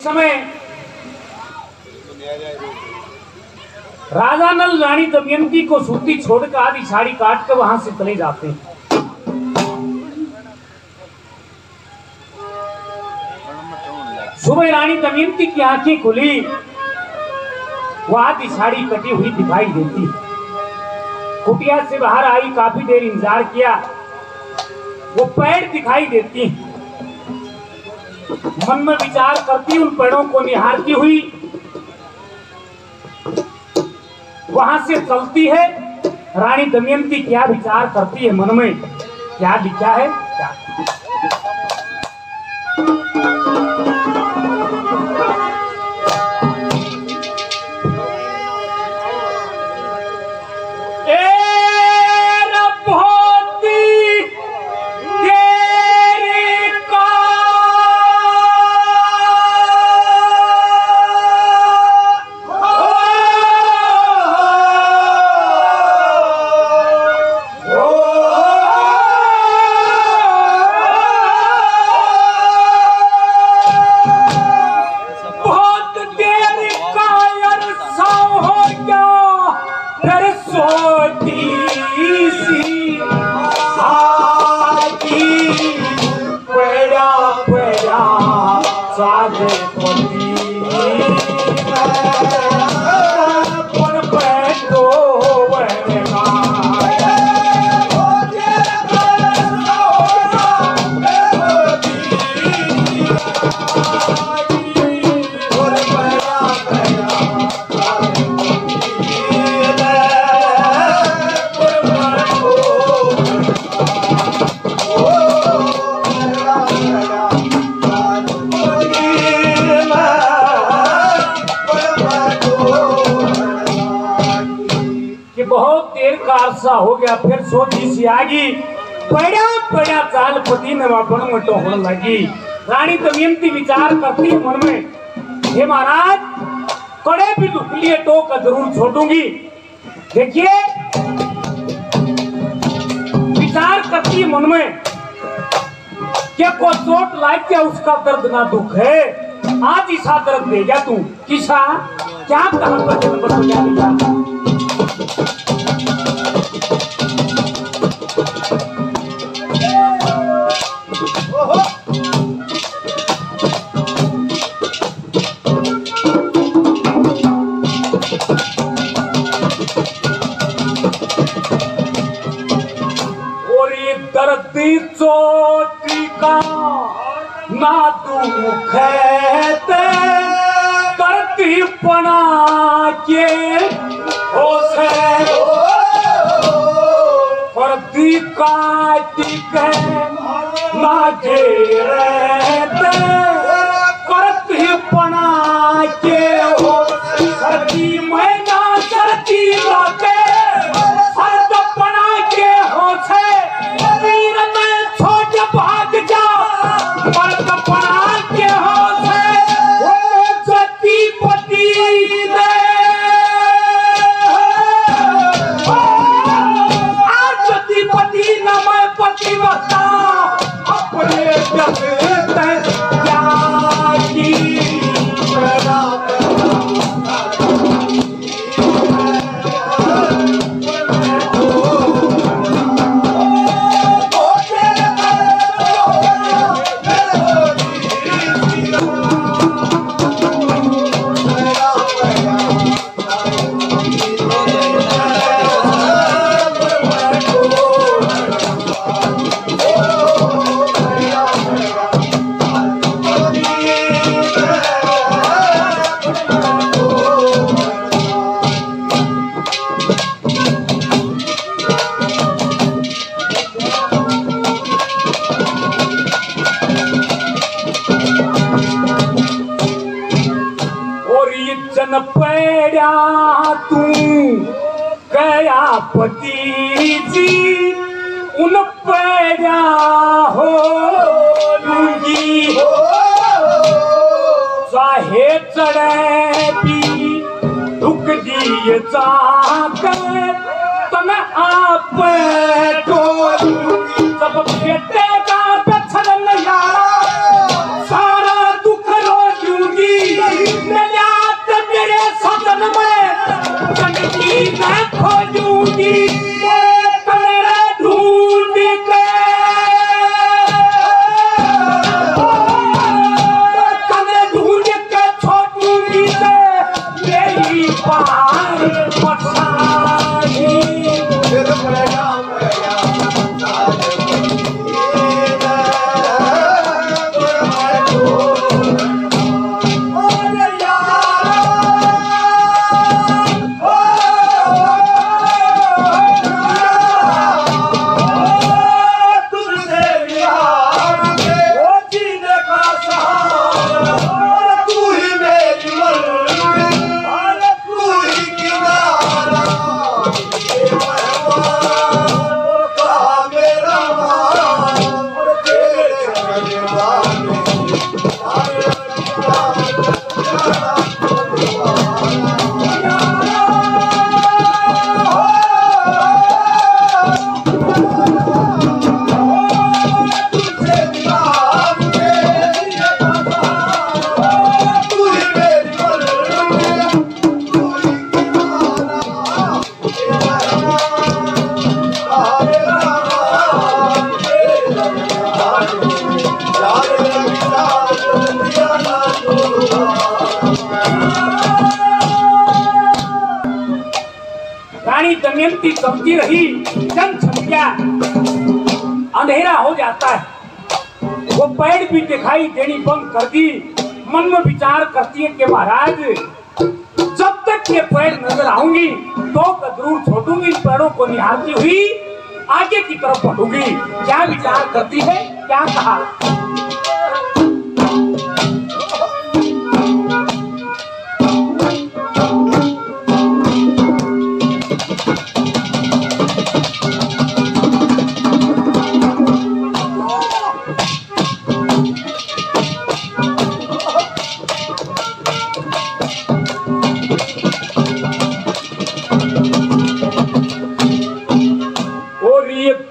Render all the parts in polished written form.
समय राजा नल रानी दमयंती को सूती छोड़कर आधी साड़ी काट कर वहां से चले जाते हैं। सुबह रानी दमयंती की आंखें खुली, वो आधी साड़ी कटी हुई दिखाई देती। कुटिया से बाहर आई, काफी देर इंतजार किया, वो पैर दिखाई देती। मन में विचार करती, उन पेड़ों को निहारती हुई वहां से चलती है। रानी दमयंती क्या विचार करती है मन में, क्या लिखा है क्या? हो गया, फिर सोची सी आगी, बड़ा बड़ा चाल पति ने वापन में टोकने लगी। रानी दमयंती विचार करती है मन में, हे महाराज, कड़े भी दुख लिए टोक जरूर छोड़ूंगी। देखिए, विचार करती है मन में, क्या को चोट लाग क्या उसका दर्द ना दुख है, आज ईसा दर्द देगा तू किसा, क्या कहा पर चोटी का ना दुख करती पना के हो से करती काटी के ना घेरते करती पना के हो सर्दी महीना सर्दी राते सर्द पना के हो से भाग जा मर्द पड़ा के हो से वो जति पति दे आज जति पति न मैं पति बता अपने पैड़ा तू गया पति जी उन पैड़ा हो लूंगी चाहे चढ़े भी दुख दिए जाकर तन आप सब बेटे का छड़न यारा सारा दुख रो दूंगी दमयंती चलती रही, जन छट गया, अंधेरा हो जाता है। वो पेड़ भी दिखाई देनी बंद कर दी। मन में विचार करती है कि महाराज जब तक ये पेड़ नजर आऊंगी तो जरूर छोड़ूंगी, इन पेड़ों को निहारती हुई आगे की तरफ बढ़ूंगी। क्या विचार करती है, क्या कहा?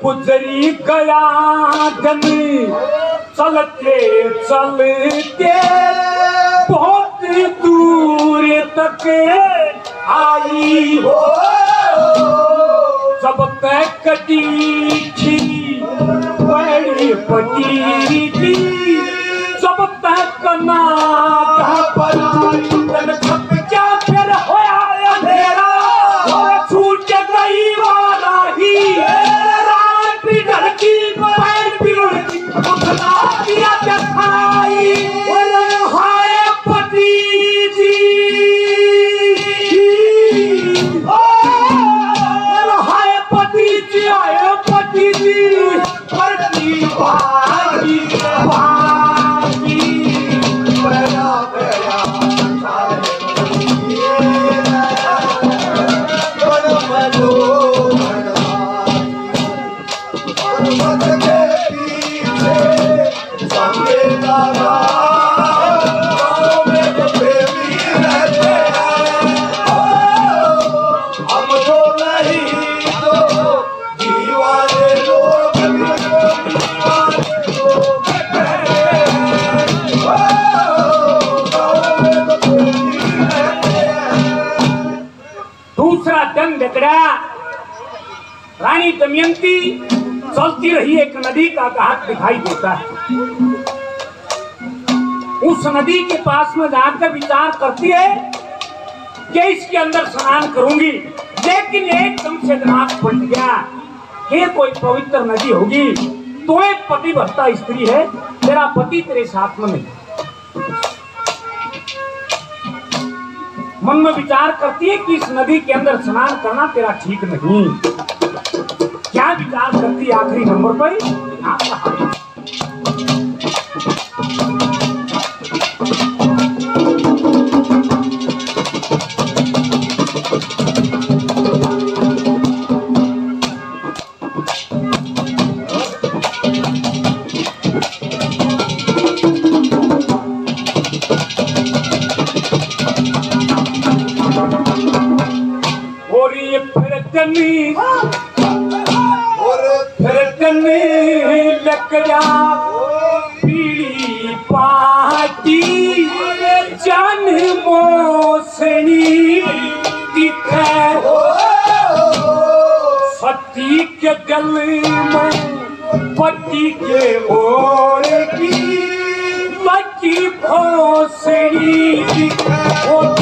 गुजरी गया दिन चलते चलते बहुत दूर तक आई हो, जब तक कटी थी बड़ी पटी थी, जब तक ना छप क्या फिर होया अंधेरा, छूट गई वाला ही रानी दमयंती चलती रही। एक नदी का घाट दिखाई देता है। उस नदी के पास में जाकर विचार करती है कि इसके अंदर स्नान करूंगी, लेकिन एकदम से दिमाग पलट गया। ये कोई पवित्र नदी होगी, तो एक पतिव्रता स्त्री है, तेरा पति तेरे साथ में नहीं। मन में विचार करती है कि इस नदी के अंदर स्नान करना तेरा ठीक नहीं। क्या विचार करती है आखिरी नंबर पर? और ये फिरकनी लग जा पीली पाटी जान मोसनी दिखे सती के गल में पट्टी के ओर की मट्टी भोसनी दिखे।